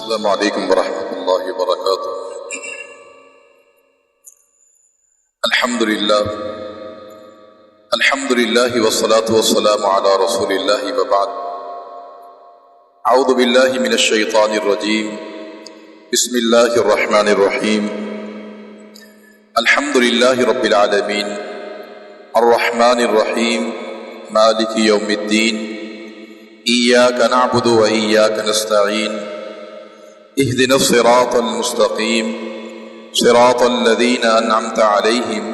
السلام علیکم ورحمۃ اللہ وبرکاتہ۔ الحمد للہ والصلاة والسلام علی رسول اللہ وبعد۔ اعوذ باللہ من الشیطان الرجیم، بسم اللہ الرحمن الرحیم۔ الحمد للہ رب العالمین، الرحمن الرحیم، مالک یوم الدین، ایاک نعبد و ایاک نستعین، اهدنا الصراط المستقیم، صراط الذین انعمت علیہم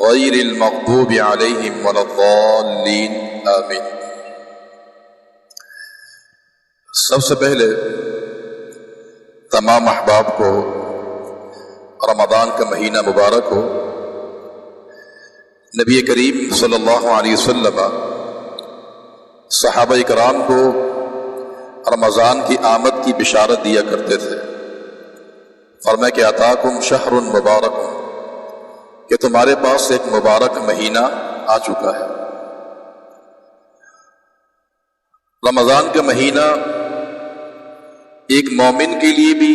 غیر المغضوب علیہم ولا الضالین، آمین۔ سب سے پہلے تمام احباب کو رمضان کا مہینہ مبارک ہو۔ نبی کریم صلی اللہ علیہ وسلم صحابہ کرام کو رمضان کی آمد کی بشارت دیا کرتے تھے۔ فرمایا کہ اتاکم شہر مبارک، کہ تمہارے پاس ایک مبارک مہینہ آ چکا ہے۔ رمضان کا مہینہ ایک مومن کے لیے بھی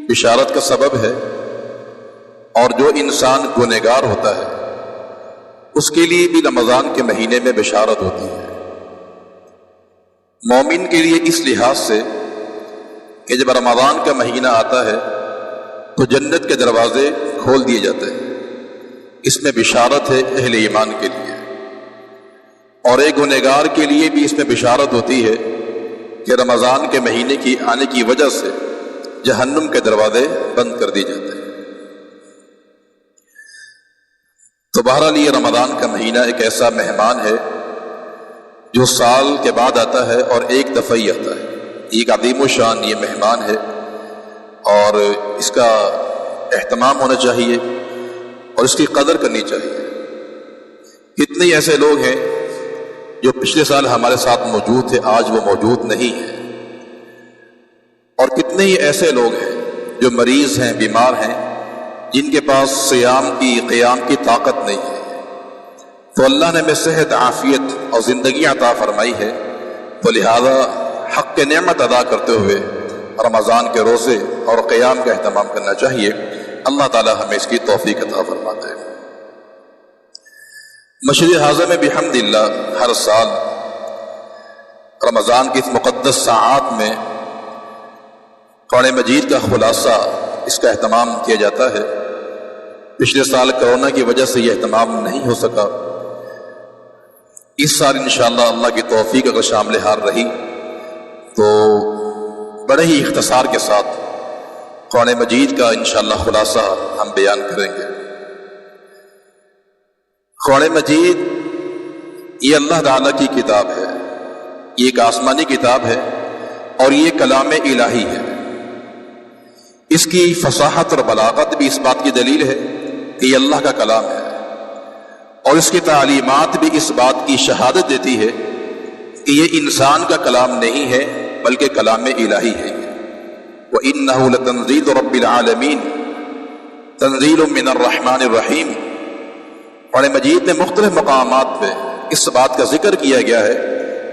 بشارت کا سبب ہے، اور جو انسان گنہگار ہوتا ہے اس کے لیے بھی رمضان کے مہینے میں بشارت ہوتی ہے۔ مومن کے لیے اس لحاظ سے کہ جب رمضان کا مہینہ آتا ہے تو جنت کے دروازے کھول دیے جاتے ہیں، اس میں بشارت ہے اہل ایمان کے لیے، اور ایک گنہگار کے لیے بھی اس میں بشارت ہوتی ہے کہ رمضان کے مہینے کی آنے کی وجہ سے جہنم کے دروازے بند کر دیے جاتے ہیں۔ تو بہرحال یہ رمضان کا مہینہ ایک ایسا مہمان ہے جو سال کے بعد آتا ہے اور ایک دفعہ ہی آتا ہے۔ ایک عظیم و شان یہ مہمان ہے، اور اس کا اہتمام ہونا چاہیے اور اس کی قدر کرنی چاہیے۔ کتنے ایسے لوگ ہیں جو پچھلے سال ہمارے ساتھ موجود تھے، آج وہ موجود نہیں ہیں، اور کتنے ہی ایسے لوگ ہیں جو مریض ہیں، بیمار ہیں، جن کے پاس قیام کی طاقت نہیں ہے۔ تو اللہ نے ہمیں صحت، عافیت اور زندگی عطا فرمائی ہے، تو لہذا حق کے نعمت ادا کرتے ہوئے رمضان کے روزے اور قیام کا اہتمام کرنا چاہیے۔ اللہ تعالی ہمیں اس کی توفیق عطا فرماتے ہیں۔ مسجد حاضر میں بحمد اللہ ہر سال رمضان کی اس مقدس ساعات میں قرآن مجید کا خلاصہ اس کا اہتمام کیا جاتا ہے۔ پچھلے سال کرونا کی وجہ سے یہ اہتمام نہیں ہو سکا۔ اس سال انشاءاللہ اللہ کی توفیق اگر شامل حال رہی تو بڑے ہی اختصار کے ساتھ قرآن مجید کا انشاءاللہ خلاصہ ہم بیان کریں گے۔ قرآن مجید یہ اللہ تعالیٰ کی کتاب ہے، یہ ایک آسمانی کتاب ہے، اور یہ کلام الہی ہے۔ اس کی فصاحت اور بلاغت بھی اس بات کی دلیل ہے کہ یہ اللہ کا کلام ہے، اور اس کی تعلیمات بھی اس بات کی شہادت دیتی ہے کہ یہ انسان کا کلام نہیں ہے بلکہ کلام الہی ہے۔ وَإِنَّهُ لَتَنزِيلُ رَبِّ الْعَالَمِينَ تنزیل من الرحمن الرحیم۔ قرآن مجید میں مختلف مقامات پہ اس بات کا ذکر کیا گیا ہے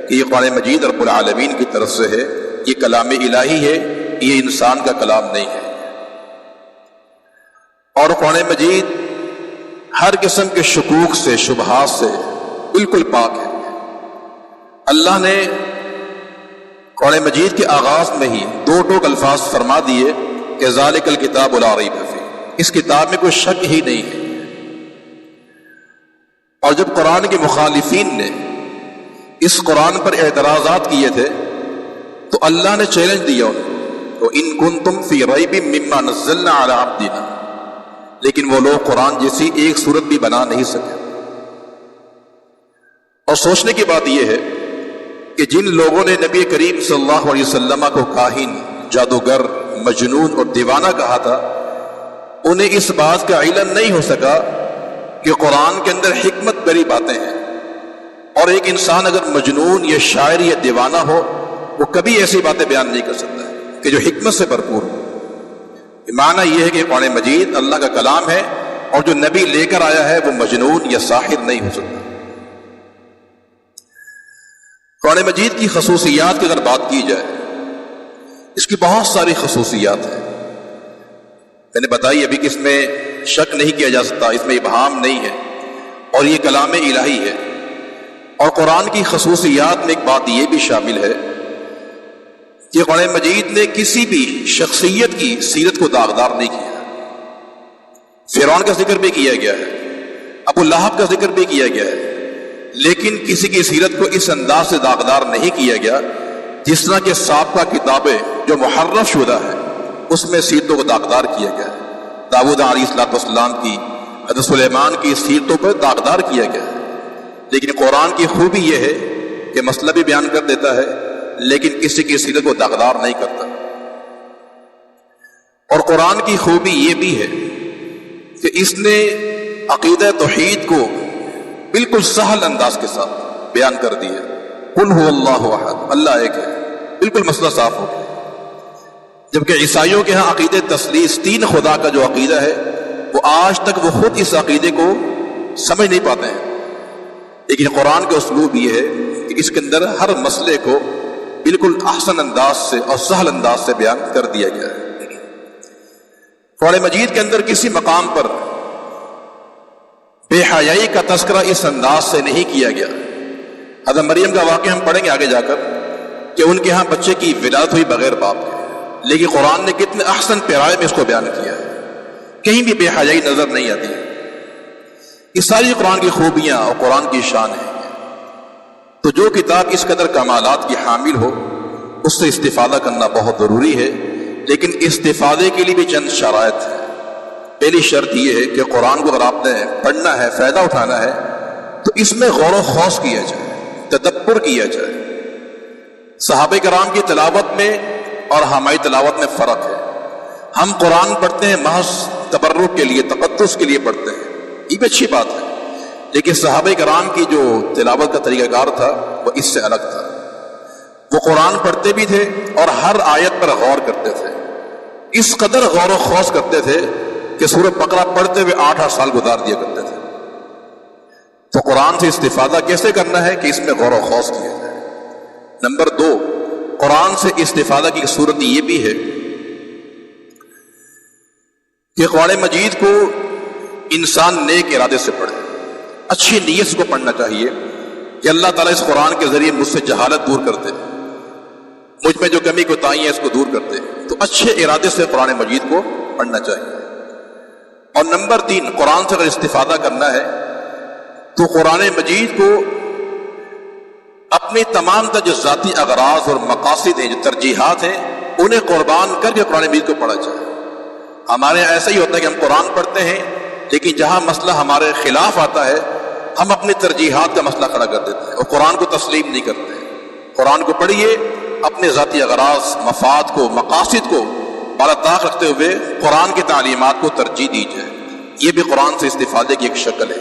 کہ یہ قرآن مجید رب العالمین کی طرف سے ہے، یہ کلام الہی ہے، یہ انسان کا کلام نہیں ہے۔ اور قرآن مجید ہر قسم کے شکوک سے، شبہات سے بالکل پاک ہے۔ اللہ نے قرآن مجید کے آغاز میں ہی دو ٹوک الفاظ فرما دیے کہ ذالک الکتاب لا ریب فیہ، اس کتاب میں کوئی شک ہی نہیں ہے۔ اور جب قرآن کے مخالفین نے اس قرآن پر اعتراضات کیے تھے تو اللہ نے چیلنج دیا انہیں، وَإِن كُنتُمْ فِي رَيْبٍ مِّمَّا نَزَّلْنَا عَلَىٰ عَبْدِنَا، لیکن وہ لوگ قرآن جیسی ایک صورت بھی بنا نہیں سکے۔ اور سوچنے کی بات یہ ہے کہ جن لوگوں نے نبی کریم صلی اللہ علیہ وسلم کو کاہن، جادوگر، مجنون اور دیوانہ کہا تھا، انہیں اس بات کا علم نہیں ہو سکا کہ قرآن کے اندر حکمت بھری باتیں ہیں، اور ایک انسان اگر مجنون یا شاعر یا دیوانہ ہو وہ کبھی ایسی باتیں بیان نہیں کر سکتا ہے کہ جو حکمت سے بھرپور ہو۔ معنی یہ ہے کہ قرآن مجید اللہ کا کلام ہے، اور جو نبی لے کر آیا ہے وہ مجنون یا ساحر نہیں ہو سکتا۔ قرآن مجید کی خصوصیات کی اگر بات کی جائے اس کی بہت ساری خصوصیات ہیں، میں نے بتائی ابھی کہ اس میں شک نہیں کیا جا سکتا، اس میں ابہام نہیں ہے، اور یہ کلام الہی ہے۔ اور قرآن کی خصوصیات میں ایک بات یہ بھی شامل ہے کہ قرآن مجید نے کسی بھی شخصیت کی سیرت کو داغدار نہیں کیا۔ فرعون کا ذکر بھی کیا گیا ہے، ابو لہب کا ذکر بھی کیا گیا ہے، لیکن کسی کی سیرت کو اس انداز سے داغدار نہیں کیا گیا جس طرح کہ سابقہ کتابیں جو محرف شدہ ہیں اس میں سیرتوں کو داغدار کیا گیا ہے۔ داؤد علیہ السلام کی، حضرت سلیمان کی سیرتوں پر داغدار کیا گیا ہے، لیکن قرآن کی خوبی یہ ہے کہ مسئلہ بھی بیان کر دیتا ہے لیکن کسی کی سیرت کو داغدار نہیں کرتا۔ اور قرآن کی خوبی یہ بھی ہے کہ اس نے عقیدہ توحید کو بالکل سہل انداز کے ساتھ بیان کر دیا۔ قل هو اللہ احد، اللہ ایک ہے، بالکل مسئلہ صاف ہو گیا۔ جبکہ عیسائیوں کے ہاں عقیدہ تثلیث، تین خدا کا جو عقیدہ ہے، وہ آج تک وہ خود اس عقیدے کو سمجھ نہیں پاتے ہیں، لیکن قرآن کا اسلوب یہ ہے کہ اس کے اندر ہر مسئلے کو بالکل احسن انداز سے اور سہل انداز سے بیان کر دیا گیا ہے۔ قرآن مجید کے اندر کسی مقام پر بے حیائی کا تذکرہ اس انداز سے نہیں کیا گیا۔ حضرت مریم کا واقعہ ہم پڑھیں گے آگے جا کر کہ ان کے ہاں بچے کی ولادت ہوئی بغیر باپ کے، لیکن قرآن نے کتنے احسن پیرائے میں اس کو بیان کیا ہے، کہیں بھی بے حیائی نظر نہیں آتی ہے۔ یہ ساری قرآن کی خوبیاں اور قرآن کی شان ہیں۔ تو جو کتاب اس قدر کمالات کی حامل ہو اس سے استفادہ کرنا بہت ضروری ہے، لیکن استفادے کے لیے بھی چند شرائط ہیں۔ پہلی شرط یہ ہے کہ قرآن کو اگر آپ نے پڑھنا ہے، فائدہ اٹھانا ہے، تو اس میں غور و خوض کیا جائے، تدبر کیا جائے۔ صحابہ کرام کی تلاوت میں اور ہماری تلاوت میں فرق ہے۔ ہم قرآن پڑھتے ہیں محض تبرک کے لیے، تقدس کے لیے پڑھتے ہیں، یہ بھی اچھی بات ہے، لیکن صحابہ کرام کی جو تلاوت کا طریقہ کار تھا وہ اس سے الگ تھا۔ وہ قرآن پڑھتے بھی تھے اور ہر آیت پر غور کرتے تھے، اس قدر غور و خوض کرتے تھے کہ سورہ بقرہ پڑھتے ہوئے 8 سال گزار دیا کرتے تھے۔ تو قرآن سے استفادہ کیسے کرنا ہے کہ اس میں غور و خوض کیا جائے۔ نمبر 2، قرآن سے استفادہ کی صورت یہ بھی ہے کہ قرآن مجید کو انسان نیک ارادے سے پڑھے، اچھی نیت سے کو پڑھنا چاہیے کہ اللہ تعالیٰ اس قرآن کے ذریعے مجھ سے جہالت دور کرتے، مجھ میں جو کمی کوتاہی ہے اس کو دور کرتے، تو اچھے ارادے سے قرآن مجید کو پڑھنا چاہیے۔ اور نمبر 3، قرآن سے اگر استفادہ کرنا ہے تو قرآن مجید کو اپنے تمام جو ذاتی اغراض اور مقاصد ہیں، جو ترجیحات ہیں، انہیں قربان کر کے قرآن مجید کو پڑھا جائے۔ ہمارے یہاں ایسا ہی ہوتا ہے کہ ہم قرآن پڑھتے ہیں لیکن جہاں مسئلہ ہمارے خلاف آتا ہے ہم اپنی ترجیحات کا مسئلہ کھڑا کر دیتے ہیں اور قرآن کو تسلیم نہیں کرتے۔ قرآن کو پڑھیے، اپنے ذاتی اغراض، مفاد کو، مقاصد کو بالا طاق رکھتے ہوئے قرآن کی تعلیمات کو ترجیح دیجیے۔ یہ بھی قرآن سے استفادے کی ایک شکل ہے۔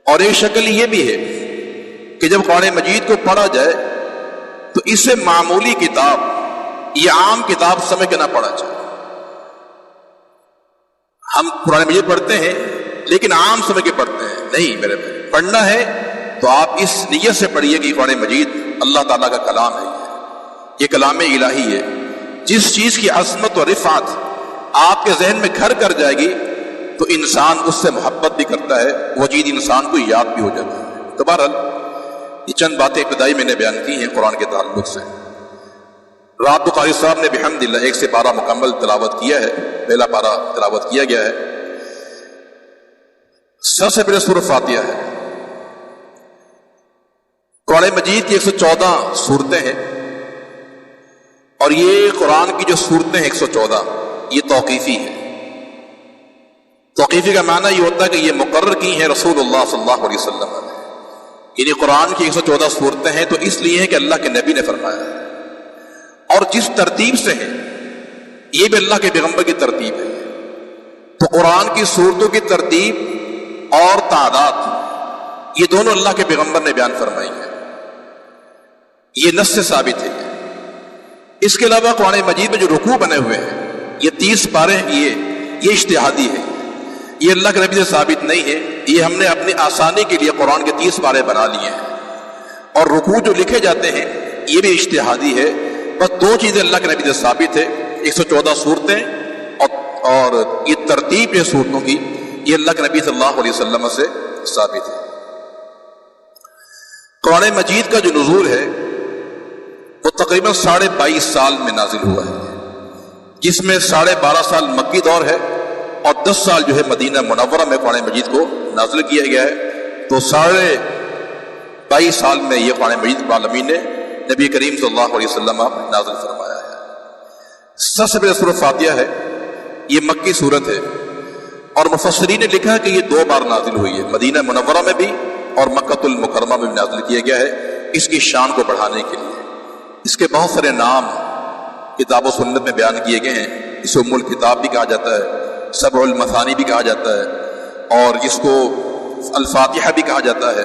اور ایک شکل یہ بھی ہے کہ جب قرآن مجید کو پڑھا جائے تو اسے معمولی کتاب یا عام کتاب سمجھ کے نہ پڑھا جائے۔ ہم قرآن مجید پڑھتے ہیں لیکن عام سمجھ کے پڑھتے ہیں، نہیں میرے بھائی، پڑھنا ہے تو آپ اس نیت سے پڑھیے کہ قرآن مجید اللہ تعالیٰ کا کلام ہے، یہ کلام الہی ہے۔ جس چیز کی عظمت اور رفعت آپ کے ذہن میں گھر کر جائے گی تو انسان اس سے محبت بھی کرتا ہے، وہ چیز انسان کو یاد بھی ہو جاتی ہے۔ تو بہرحال یہ چند باتیں ابتدائی میں نے بیان کی ہیں قرآن کے تعلق سے۔ رات کو قاری صاحب نے بحمدللہ 1 سے 12 مکمل تلاوت کیا ہے، پہلا پارہ تلاوت کیا گیا ہے۔ سب سے پہلے سورہ فاتحہ ہے۔ قرآن مجید کی 114 صورتیں ہیں اور یہ قرآن کی جو صورتیں ہیں 114 یہ توقیفی ہے۔ توقیفی کا معنی یہ ہوتا ہے کہ یہ مقرر کی ہیں رسول اللہ صلی اللہ علیہ وسلم نے، یعنی قرآن کی 114 صورتیں ہیں تو اس لیے ہے کہ اللہ کے نبی نے فرمایا ہے، اور جس ترتیب سے ہیں یہ بھی اللہ کے پیغمبر کی ترتیب ہے۔ تو قرآن کی صورتوں کی ترتیب اور تعداد یہ دونوں اللہ کے پیغمبر نے بیان فرمائی ہے، یہ نص سے ثابت ہے۔ اس کے علاوہ قرآن مجید میں جو رکوع بنے ہوئے ہیں یہ 30 پارے ہیں، یہ اجتہادی ہے، یہ اللہ کے نبی سے ثابت نہیں ہے، یہ ہم نے اپنی آسانی کے لیے قرآن کے 30 پارے بنا لیے ہیں۔ اور رکوع جو لکھے جاتے ہیں یہ بھی اجتہادی ہے، بس دو چیزیں اللہ کے نبی سے ثابت ہے، 114 صورتیں اور یہ ترتیب ہے صورتوں کی، یہ اللہ کے نبی صلی اللہ علیہ وسلم سے ثابت ہے۔ قرآن مجید کا جو نزول ہے وہ تقریباً 22.5 سال میں نازل ہوا ہے، جس میں 12.5 سال مکی دور ہے اور 10 سال جو ہے مدینہ منورہ میں قرآن مجید کو نازل کیا گیا ہے۔ تو 22.5 سال میں یہ قرآن مجید رب العالمین نے نبی کریم صلی اللہ علیہ وسلم نازل فرمایا ہے۔ سب سے پہلے سورۃ فاتحہ ہے، یہ مکی سورت ہے، اور مفسرین نے لکھا کہ یہ 2 بار نازل ہوئی ہے، مدینہ منورہ میں بھی اور مکۃ المکرمہ میں بھی نازل کیا گیا ہے، اس کی شان کو بڑھانے کے لیے۔ اس کے بہت سارے نام کتاب و سنت میں بیان کیے گئے ہیں، اسے ام الکتاب بھی کہا جاتا ہے، سبع المثانی بھی کہا جاتا ہے، اور اس کو الفاتحہ بھی کہا جاتا ہے،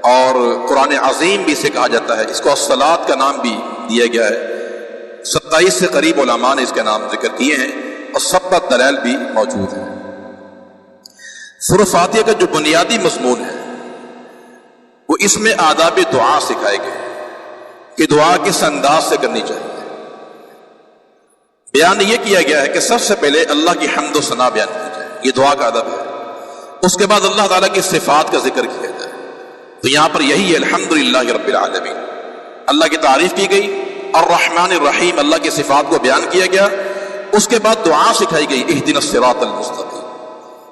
اور قرآن عظیم بھی اسے کہا جاتا ہے، اس کو الصلاۃ کا نام بھی دیا گیا ہے۔ 27 سے قریب علماء نے اس کے نام ذکر کیے ہیں اور سب پر دلائل بھی موجود ہیں۔ سورۃ فاتحہ کا جو بنیادی مضمون ہے وہ اس میں آداب دعا سکھائے گئے کہ دعا کس انداز سے کرنی چاہیے۔ بیان یہ کیا گیا ہے کہ سب سے پہلے اللہ کی حمد و ثنا بیان کی جائے، یہ دعا کا ادب ہے۔ اس کے بعد اللہ تعالیٰ کی صفات کا ذکر کیا جائے، تو یہاں پر یہی ہے الحمدللہ رب العالمین، اللہ کی تعریف کی گئی، الرحمن الرحیم اللہ کی صفات کو بیان کیا گیا۔ اس کے بعد دعا سکھائی گئی، اہدنا الصراط المستقیم،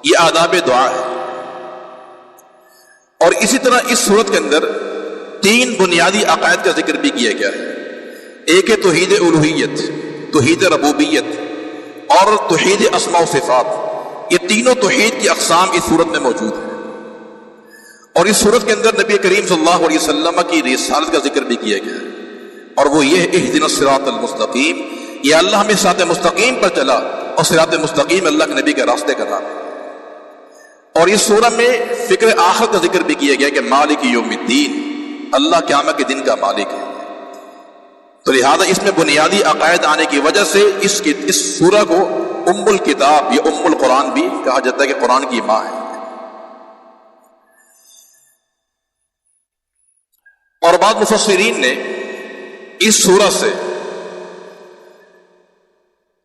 یہ آداب دعا ہے۔ اور اسی طرح اس صورت کے اندر 3 بنیادی عقائد کا ذکر بھی کیا گیا ہے، ایک ہے توحید الوہیت، توحید ربوبیت اور توحید اسماء و صفات۔ یہ تینوں توحید کی اقسام اس صورت میں موجود ہیں، اور اس صورت کے اندر نبی کریم صلی اللہ علیہ وسلم کی رسالت کا ذکر بھی کیا گیا ہے، اور وہ یہ ہے اہدنا الصراط المستقیم، یہ اللہ ہمیں صراط مستقیم پر چلا، اور صراط مستقیم اللہ کے نبی کے راستے کا نام ہے۔ اور اس سورہ میں فکر آخر کا ذکر بھی کیا گیا کہ مالک یوم الدین، اللہ قیامت کے دن کا مالک ہے۔ تو لہذا اس میں بنیادی عقائد آنے کی وجہ سے اس سورہ کو ام الکتاب یا ام القرآن بھی کہا جاتا ہے کہ قرآن کی ماں ہے۔ اور بعض مفسرین نے اس سورہ سے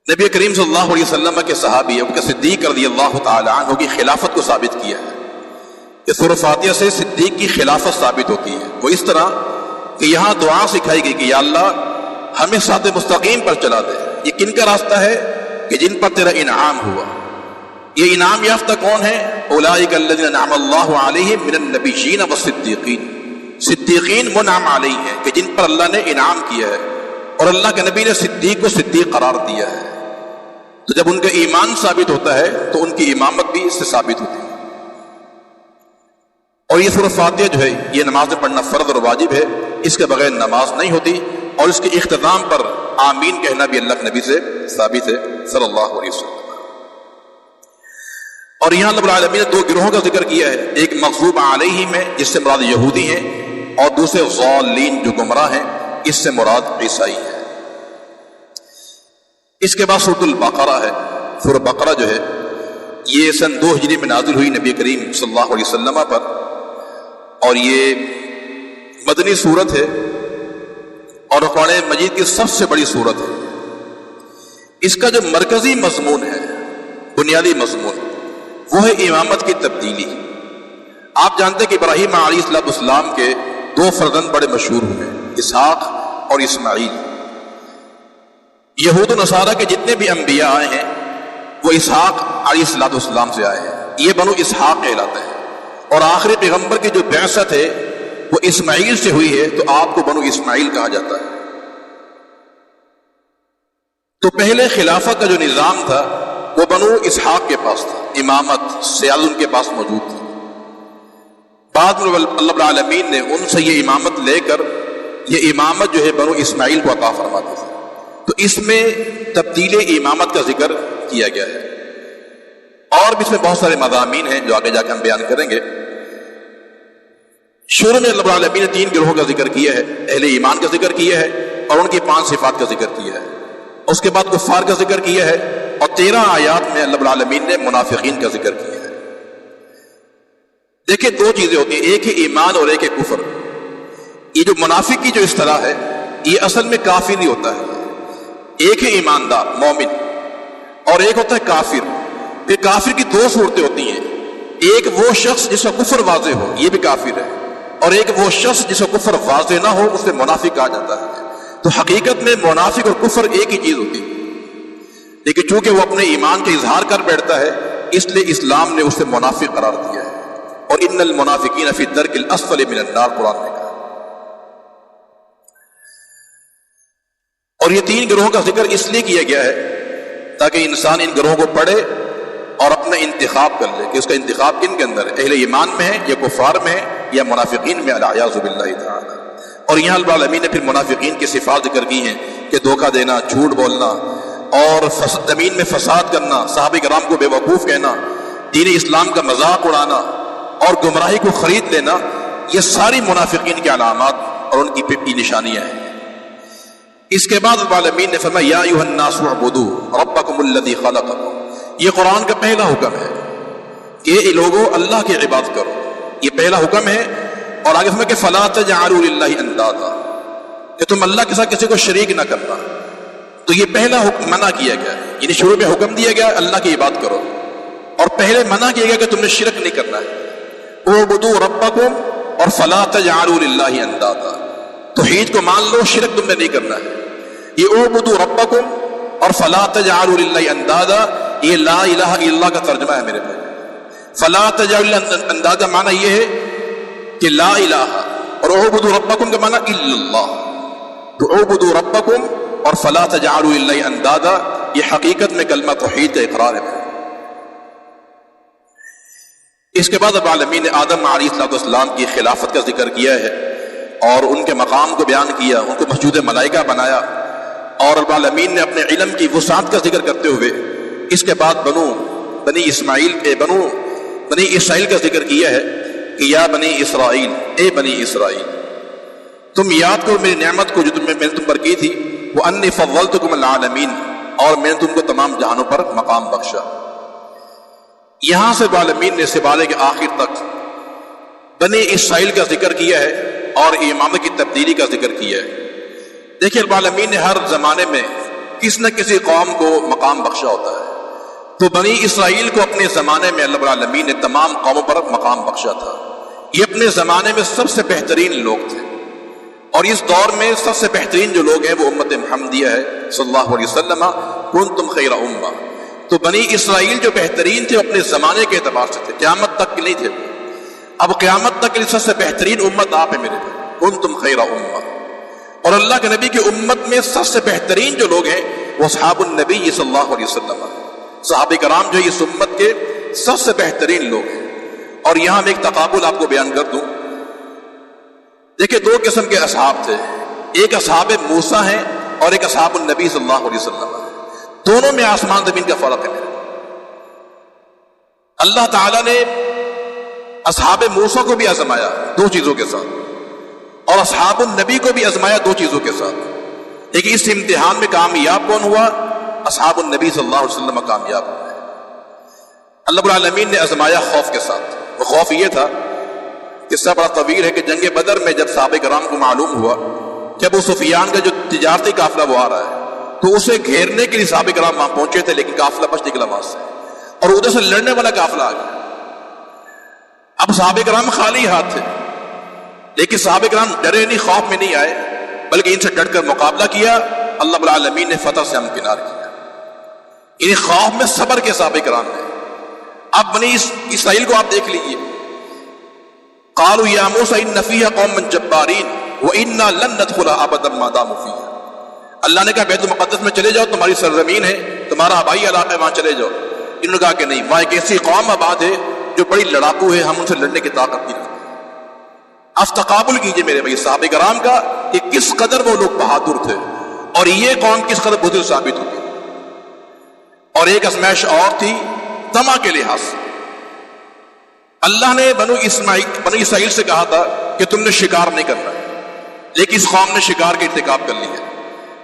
نبی کریم صلی اللہ علیہ وسلم کے صحابی ابو بکر صدیق رضی اللہ تعالی عنہ کی خلافت کو ثابت کیا ہے کہ سورۃ فاتحہ سے صدیق کی خلافت ثابت ہوتی ہے۔ وہ اس طرح کہ یہاں دعا سکھائی گئی کہ یا اللہ ہمیں صراط مستقیم پر چلا دے۔ یہ کن کا راستہ ہے؟ کہ جن پر تیرا انعام ہوا۔ یہ انعام یافتہ کون ہے؟ اولئک الذین انعم اللہ علیہم من النبیین والصدیقین، صدیقین منعم علیہ ہیں کہ جن پر اللہ نے انعام کیا ہے، اور اللہ کے نبی نے صدیق کو صدیق قرار دیا ہے۔ تو جب ان کا ایمان ثابت ہوتا ہے تو ان کی امامت بھی اس سے ثابت ہوتی ہے۔ اور یہ سورۃ فاتحہ جو ہے یہ نماز میں پڑھنا فرض اور واجب ہے، اس کے بغیر نماز نہیں ہوتی، اور اس کے اختتام پر آمین کہنا بھی اللہ کے نبی سے ثابت ہے صلی اللہ علیہ وسلم۔ اور یہاں رب العالمین نے 2 گروہوں کا ذکر کیا ہے، ایک مغضوب علیہم ہے جس سے مراد یہودی ہیں، اور دوسرے ضالین جو گمراہ ہیں، اس سے مراد عیسائی ہے۔ اس کے بعد سورۃ البقرہ ہے۔ سورۃ بقرہ جو ہے یہ سن 2 ہجری میں نازل ہوئی نبی کریم صلی اللہ علیہ وسلم پر، اور یہ مدنی سورت ہے اور قرآن مجید کی سب سے بڑی سورت ہے۔ اس کا جو مرکزی مضمون ہے، بنیادی مضمون، وہ ہے امامت کی تبدیلی۔ آپ جانتے ہیں کہ ابراہیم علیہ السلام کے 2 فرزند بڑے مشہور ہوئے، اسحاق اور اسماعیل۔ یہود و نصارہ کے جتنے بھی انبیاء آئے ہیں وہ اسحاق علیہ السلام سے آئے ہیں، یہ بنو اسحاق کہلاتے ہیں، اور آخری پیغمبر کی جو بعثت ہے وہ اسماعیل سے ہوئی ہے، تو آپ کو بنو اسماعیل کہا جاتا ہے۔ تو پہلے خلافت کا جو نظام تھا وہ بنو اسحاق کے پاس تھا، امامت سیاد ان کے پاس موجود تھی۔ بعد میں اللہ رب العالمین نے ان سے یہ امامت لے کر یہ امامت جو ہے بنو اسماعیل کو عطا فرما دی تھی۔ تو اس میں تبدیل امامت کا ذکر کیا گیا ہے، اور بھی اس میں بہت سارے مضامین ہیں جو آگے جا کے ہم بیان کریں گے۔ شروع میں اللہ رب العالمین نے 3 گروہوں کا ذکر کیا ہے، اہل ایمان کا ذکر کیا ہے اور ان کی 5 صفات کا ذکر کیا ہے۔ اس کے بعد کفار کا ذکر کیا ہے، اور 13 آیات میں اللہ رب العالمین نے منافقین کا ذکر کیا ہے۔ دیکھیں 2 چیزیں ہوتی ہیں، ایک ہے ایمان اور ایک ہے کفر۔ یہ جو منافق کی جو اصطلاح ہے یہ اصل میں کافر ہی ہوتا ہے. ایک ہے ایماندار مومن اور ایک ہوتا ہے کافر. پھر کافر کی دو صورتیں ہوتی ہیں. ایک وہ شخص جس کا کفر واضح ہو، یہ بھی کافر ہے، اور ایک وہ شخص جس کا کفر واضح نہ ہو، اسے منافق کہا جاتا ہے. تو حقیقت میں منافق اور کفر ایک ہی چیز ہوتی ہے، لیکن چونکہ وہ اپنے ایمان کا اظہار کر بیٹھتا ہے اس لیے اسلام نے اسے منافق قرار دیا ہے. اور ان المنافقین فی الدرک الاسفل من النار قرآن نے کہا. اور یہ تین گروہوں کا ذکر اس لیے کیا گیا ہے تاکہ انسان ان گروہوں کو پڑھے اور اپنا انتخاب کر لے کہ اس کا انتخاب کن کے اندر ہے، اہل ایمان میں ہے یا کفار میں ہے یا منافقین میں، العیاذ باللہ تعالی. اور یہاں رب العالمین نے پھر منافقین کی صفات ذکر کی ہیں کہ دھوکہ دینا، جھوٹ بولنا اور زمین میں فساد کرنا، صحابہ کرام کو بے وقوف کہنا، دین اسلام کا مذاق اڑانا اور گمراہی کو خرید لینا، یہ ساری منافقین کی علامات اور ان کی نشانیاں ہیں. اس کے بعد رب العالمین نے فرمایا یا ایھا الناس اعبدوا ربکم الذی خلقکم. یہ قرآن کا پہلا حکم ہے کہ اے لوگوں اللہ کی عبادت کرو، یہ پہلا حکم ہے. اور آگے فرمایا کہ فلا تجعلوا للہ اندادا، کہ تم اللہ کے ساتھ کسی کو شریک نہ کرنا. تو یہ پہلا حکم منع کیا گیا، یعنی شروع میں حکم دیا گیا اللہ کی عبادت کرو، اور پہلے منع کیا گیا کہ تم نے شرک نہیں کرنا ہے. اعبدوا ربکم اور فلا تجعلوا للہ اندادا، توحید کو مان لو، شرک تم نے نہیں کرنا ہے. یہ اعبدوا ربکم اور فلا تجعلوا للہ اندادا، یہ لا الہ الا اللہ کا ترجمہ ہے میرے بھائی. فلا تجعلوا اندادا معنی یہ ہے کہ لا الہ، اور اعبدوا ربکم کا معنی الا اللہ. تو اعبدوا ربکم اور فلا تجعلوا للہ اندادا، یہ حقیقت میں کلمہ توحید کا اقرار ہے. اس کے بعد رب العالمین نے آدم علیہ السلام کی خلافت کا ذکر کیا ہے اور ان کے مقام کو بیان کیا، ان کو مسجود ملائکہ بنایا، اور رب العالمین نے اپنے علم کی وسعت کا ذکر کرتے ہوئے اس کے بعد بنی اسرائیل کا ذکر کیا ہے کہ یا بنی اسرائیل، اے بنی اسرائیل، تم یاد کرو میری نعمت کو جو میں نے تم پر کی تھی، وَأَنِّي فَضَّلْتُكُمْ الْعَالَمِينَ، اور میں نے تم کو تمام جہانوں پر مقام بخشا. یہاں سے رب العالمین نے سپارے کے آخر تک بنی اسرائیل کا ذکر کیا ہے اور امامت کی تبدیلی کا ذکر کیا ہے. دیکھیے رب العالمین نے ہر زمانے میں کسی نہ کسی قوم کو مقام بخشا ہوتا ہے. تو بنی اسرائیل کو اپنے زمانے میں اللہ رب العالمین نے تمام قوموں پر مقام بخشا تھا. یہ اپنے زمانے میں سب سے بہترین لوگ تھے، اور اس دور میں سب سے بہترین جو لوگ ہیں وہ امت محمدیہ ہے صلی اللہ علیہ وسلم، کنتم خیر امہ. تو بنی اسرائیل جو بہترین تھے اپنے زمانے کے اعتبار سے تھے، قیامت تک کے نہیں تھے. اب قیامت تک کے لیے سب سے بہترین امت آپ ہیں میرے بھائی، کنتم خیر امہ. اور اللہ کے نبی کی امت میں سب سے بہترین جو لوگ ہیں وہ اصحاب النبی صلی اللہ علیہ وسلم، صحابہ کرام جو اس امت کے سب سے بہترین لوگ ہیں. اور یہاں میں ایک تقابل آپ کو بیان کر دوں. دیکھیں دو قسم کے اصحاب تھے، ایک اصحاب موسیٰ ہیں اور ایک اصحاب النبی صلی اللہ علیہ وسلم. دونوں میں آسمان زمین کا فرق ہے. اللہ تعالیٰ نے اصحاب موسیٰ کو بھی آزمایا دو چیزوں کے ساتھ، اور اصحاب النبی کو بھی آزمایا دو چیزوں کے ساتھ. لیکن اس امتحان میں کامیاب کون ہوا؟ اصحاب النبی صلی اللہ علیہ وسلم کامیاب ہوئے. اللہ رب العالمین نے آزمایا خوف کے ساتھ. وہ خوف یہ تھا، قصہ بڑا طویل ہے کہ جنگ بدر میں جب صحابہ کرام کو معلوم ہوا کہ ابو سفیان کا جو تجارتی قافلہ وہ آ رہا ہے، تو اسے گھیرنے کے لیے صحابہ کرام وہاں پہنچے تھے، لیکن قافلہ بچ نکلا وہاں سے، اور ادھر سے لڑنے والا قافلہ آ گیا. اب صحابہ کرام خالی ہاتھ تھے، لیکن صحابہ کرام ڈرے نہیں، خوف میں نہیں آئے، بلکہ ان سے ڈٹ کر مقابلہ کیا. اللہ رب العالمین نے فتح سے ہمکنار کیا. ان خوف میں صبر کے صحابہ کرام نے. اب بنی اسرائیل کو آپ دیکھ لیجیے، قالوا یا موسیٰ ان فیہا قوما جبارین وإنا لن ندخلها ابدا ما داموا فیہا. اللہ نے کہا بیت المقدس میں چلے جاؤ، تمہاری سرزمین ہے، تمہارا آبائی علاقہ ہے، وہاں چلے جاؤ. انہوں نے کہا کہ نہیں، وہاں ایک ایسی قوم آباد ہے جو بڑی لڑاکو ہے، ہم ان سے لڑنے کی طاقت نہیں رکھتے. اب تقابل کیجئے میرے بھائی صحابہ کرام کا کہ کس قدر وہ لوگ بہادر تھے اور یہ قوم کس قدر بزدل ثابت ہوئی. اور ایک ازمائش اور تھی طمع کے لحاظ سے. اللہ نے بنی اسرائیل سے کہا تھا کہ تم نے شکار نہیں کرنا ہے، لیکن اس قوم نے شکار کا ارتکاب کر لیا.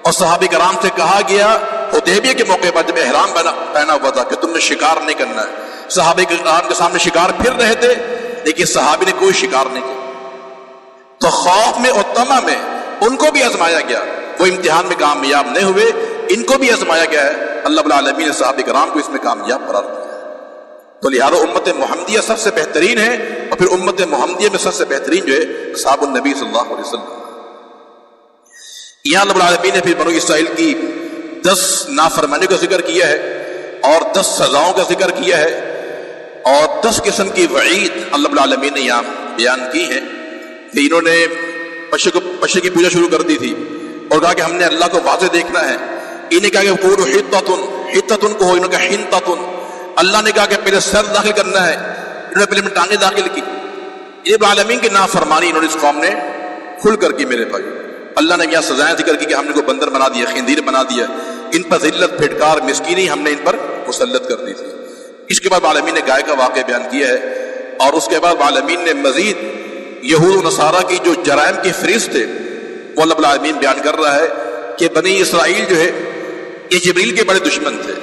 اور صحابہ کرام سے کہا گیا حدیبیہ کے موقع پر جب احرام پہنا ہوا تھا کہ تم نے شکار نہیں کرنا ہے. صحابہ کرام کے سامنے شکار پھر رہے تھے، لیکن صحابی نے کوئی شکار نہیں کیا. تو خوف میں اور طمع میں ان کو بھی آزمایا گیا، وہ امتحان میں کامیاب نہیں ہوئے، ان کو بھی آزمایا گیا ہے، اللہ رب العالمین نے صحابہ کرام کو اس میں کامیاب قرار دیا۔ تو لہذا امت محمدیہ سب سے بہترین ہے، اور پھر امت محمدیہ میں سب سے بہترین جو ہے اصحاب النبی صلی اللہ علیہ وسلم۔ یہاں رب العالمین نے پھر بنو اسرائیل کی 10 نافرمانی کا ذکر کیا ہے اور 10 سزاؤں کا ذکر کیا ہے اور 10 قسم کی وعید اللہ رب العالمین نے یہاں بیان کی ہے کہ انہوں نے پشے کی پوجا شروع کر دی تھی اور کہا کہ ہم نے اللہ کو واضح دیکھنا ہے۔ انہیں کہا کہ قولوا حطۃ کو ہو، انہوں نے کہا حنطۃ۔ اللہ نے کہا کہ پہلے سر داخل کرنا ہے، انہوں نے پہلے ٹانگیں داخل کی۔ یہ رب العالمین کی نافرمانی انہوں نے اس قوم نے کھل کر کی میرے بھائی۔ اللہ نے یہاں سزائیں ذکر کی کہ ہم نے کو بندر بنا دیا، خنزیر بنا دیا، ان پر ذلت پھٹکار مسکینی ہم نے ان پر مسلط کر دی تھی۔ اس کے بعد عالمین نے گائے کا واقعہ بیان کیا ہے، اور اس کے بعد عالمین نے مزید یہود و نصارہ کی جو جرائم کی فہرست ہے وہ اللہ العالمین بیان کر رہا ہے کہ بنی اسرائیل جو ہے یہ جبریل کے بڑے دشمن تھے،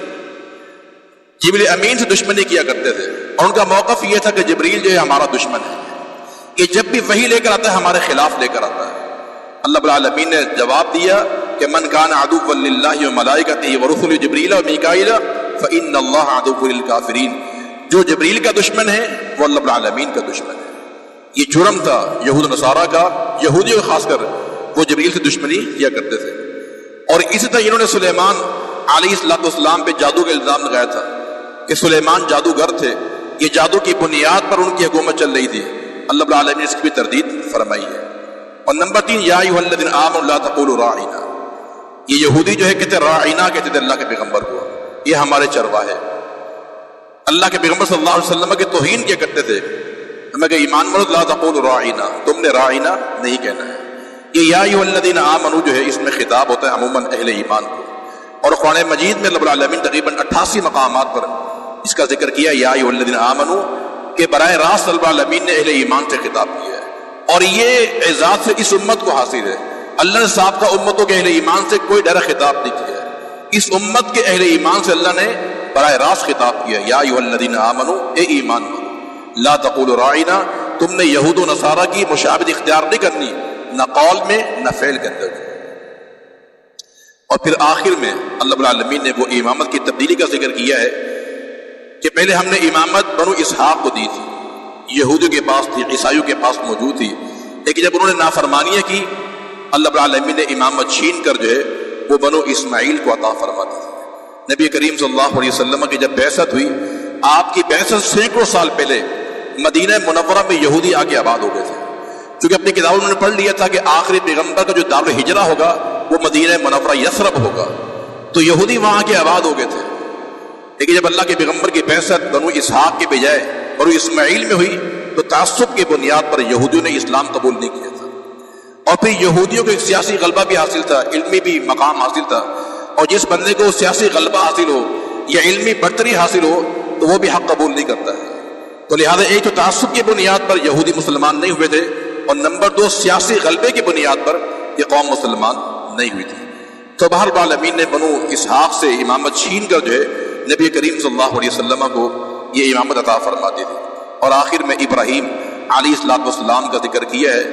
جبریل امین سے دشمنی کیا کرتے تھے، اور ان کا موقف یہ تھا کہ جبریل جو ہے ہمارا دشمن ہے، یہ جب بھی وحی لے کر آتا ہے ہمارے خلاف لے کر آتا ہے۔ اللہ العالمین نے جواب دیا کہ من کان عدوا للہ وملائکتہ ورسلہ جبریل ومیکائیل فإن اللہ عدو للکافرین۔ جو جبریل کا دشمن ہے وہ اللہ العالمین کا دشمن ہے۔ یہ جرم تھا یہود و نصارہ کا، یہودیوں خاص کر وہ جبریل سے دشمنی کیا کرتے تھے۔ اور اسی طرح انہوں نے سلیمان علیہ السلام پہ جادو کا الزام لگایا تھا کہ سلیمان جادوگر تھے، یہ جادو کی بنیاد پر ان کی حکومت چل رہی تھی۔ اللہ العالمین نے اس کی بھی تردید فرمائی ہے۔ اور نمبر 3 یا ایھا الذین آمنوا لا تقولوا راعینا، یہ یہودی جو ہے کہتے راعینا کہتے تھے اللہ کے پیغمبر کو، یہ ہمارے چرواہے۔ اللہ کے پیغمبر صلی اللہ علیہ وسلم کے توہین کیا کرتے تھے، ہمیں کہ ایمان والو لا تقولوا راعینا، تم نے راعینا نہیں کہنا ہے۔ یہ یا ایھا الذین آمنوا جو ہے اس میں خطاب ہوتا ہے عموماً اہل ایمان کو، اور قرآن مجید میں اللہ العالمین تقریباً 88 مقامات پر اس کا ذکر کیا یا ایھا الذین آمنوا کہ براہ راست اللہ العالمین نے اہل ایمان سے خطاب کیا ہے، اور یہ اعزاز سے اس امت کو حاصل ہے۔ اللہ نے سابقہ امتوں کے اہل ایمان سے کوئی ڈائریکٹ خطاب نہیں کیا ہے، اس امت کے اہل ایمان سے اللہ نے براہ راست خطاب کیا یا ایھا الذین آمنوا، اے ایمان والو، لا تقولوا راعینا، تم نے یہود و نصارہ کی مشابہت اختیار نہیں کرنی، نہ قول میں نہ فعل کے اندر۔ اور پھر آخر میں اللہ العالمین نے وہ امامت کی تبدیلی کا ذکر کیا ہے کہ پہلے ہم نے امامت بنو اسحاق کو دی تھی، یہودیوں کے پاس تھی، عیسائیوں کے پاس موجود تھی، لیکن جب انہوں نے نافرمانیاں کی اللہ العالمین نے امامت چھین کر جو ہے وہ بنو اسماعیل کو عطا فرما دی تھی۔ نبی کریم صلی اللہ علیہ وسلم کی جب بعثت ہوئی، آپ کی بعثت سینکڑوں سال پہلے مدینہ منورہ میں یہودی آ کے آباد ہو گئے تھے، کیونکہ اپنی کتابوں میں نے پڑھ لیا تھا کہ آخری پیغمبر کا جو دار الہجرہ ہوگا وہ مدینہ منورہ یثرب ہوگا، تو یہودی وہاں کے آباد ہو گئے تھے۔ لیکن جب اللہ کے پیغمبر کی بعثت بنو اسحاق کے بجائے بنو اسماعیل میں ہوئی تو تعصب کی بنیاد پر یہودیوں نے اسلام قبول نہیں کیا تھا، اور پھر یہودیوں کو ایک سیاسی غلبہ بھی حاصل تھا، علمی بھی مقام حاصل تھا، اور جس بندے کو سیاسی غلبہ حاصل ہو یا علمی برتری حاصل ہو تو وہ بھی حق قبول نہیں کرتا ہے۔ تو لہذا ایک تو تعصب کی بنیاد پر یہودی مسلمان نہیں ہوئے تھے، اور نمبر 2 سیاسی غلبے کی بنیاد پر یہ قوم مسلمان نہیں ہوئی تھی۔ تو بہرحال العالمین نے بنو اسحاق سے امامت چھین کر جو ہے نبی کریم صلی اللہ علیہ وسلم کو یہ امامت عطا فرما دی تھی۔ اور آخر میں ابراہیم علیہ السلام کا ذکر کیا ہے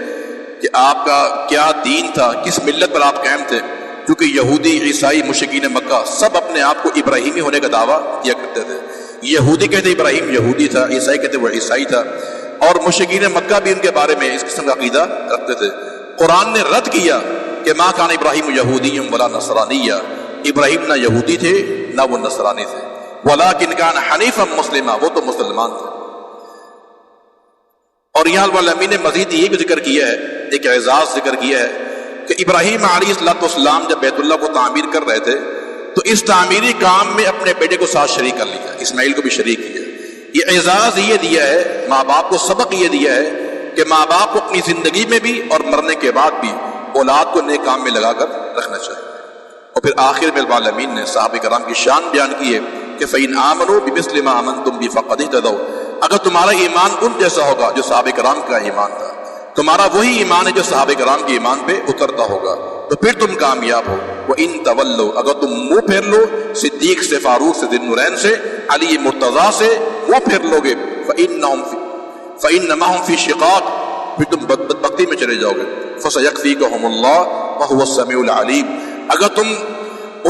کہ آپ کا کیا دین تھا، کس ملت پر آپ قائم تھے، کیونکہ یہودی عیسائی مشرکین مکہ سب اپنے آپ کو ابراہیمی ہونے کا دعویٰ کیا کرتے تھے۔ یہودی کہتے ابراہیم یہودی تھا، عیسائی کہتے وہ عیسائی تھا، اور مشرکین مکہ بھی ان کے بارے میں اس قسم کا عقیدہ رکھتے تھے۔ قرآن نے رد کیا کہ ما کان ابراہیم یہودی ولا نصرانی، ابراہیم نہ یہودی تھے نہ وہ نصرانی تھے، ولکن کان حنیفا مسلما، وہ تو مسلمان تھے۔ اور یہاں العالمین نے مزید یہ بھی ذکر کیا ہے، ایک اعزاز ذکر کیا ہے کہ ابراہیم علیہ السلام جب بیت اللہ کو تعمیر کر رہے تھے تو اس تعمیری کام میں اپنے بیٹے کو ساتھ شریک کر لیا، اسماعیل کو بھی شریک کیا۔ یہ اعزاز یہ دیا ہے، ماں باپ کو سبق یہ دیا ہے کہ ماں باپ کو اپنی زندگی میں بھی اور مرنے کے بعد بھی اولاد کو نیک کام میں لگا کر رکھنا چاہیے۔ اور پھر آخر میں العالمین نے صحابہ کرام کی شان بیان کی ہے کہ فَإِنْ آمَنُوا بِمِثْلِ مَا آمَنْتُمْ بِهِ فَقَدِ اهْتَدَوْا، اگر تمہارا ایمان ان جیسا ہوگا جو صحابہ کرام کا ایمان تھا، تمہارا وہی ایمان ہے جو صحابہ کرام کے ایمان پہ اترتا ہوگا، تو پھر تم کامیاب ہو۔ وَإِن تَوَلَّوْا، اگر تم منہ پھیر لو صدیق سے، فاروق سے، ذی النورین سے، علی مرتضیٰ سے منہ پھیر لو گے، فَإِنَّمَا هُمْ فِي شِقَاقٍ، پھر تم بدبختی میں چلے جاؤ گے. فَسَيَكْفِيكَهُمُ اللَّهُ وَهُوَ السَّمِيعُ الْعَلِيمُ. اگر تم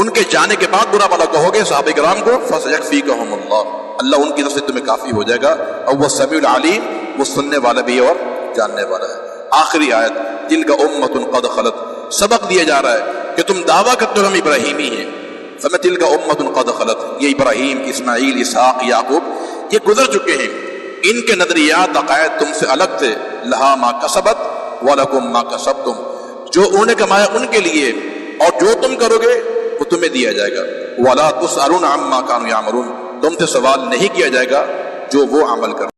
ان کے جانے کے بعد برا بھلا کہو گے صحابہ کرام کو، فَسَيَكْفِيكَهُمُ اللَّهُ، اللہ ان کی طرف سے تمہیں کافی ہو جائے گا. اور وہ سمیع العلیم، وہ سننے والا بھی ہے اور جاننے والا ہے. آخری آیت تِلْكَ أُمَّةٌ قَدْ خَلَتْ، سبق دیا جا رہا ہے کہ تم دعویٰ کرتے ہو ہم ابراہیمی ہیں. فَتِلْكَ أُمَّةٌ قَدْ خَلَتْ، یہ ابراہیم، اسماعیل، اسحاق، یعقوب یہ گزر چکے ہیں، ان کے نظریات عقائد تم سے الگ تھے. لہا ما کسبت وَلَكُمْ مَا کسبتم، جو انہوں نے کمایا ان کے لیے، اور جو تم کرو گے وہ تمہیں دیا جائے گا. وَلَا تُسْأَلُونَ عَمَّا كَانُوا يَعْمَلُونَ، تم سے سوال نہیں کیا جائے گا جو وہ عمل کر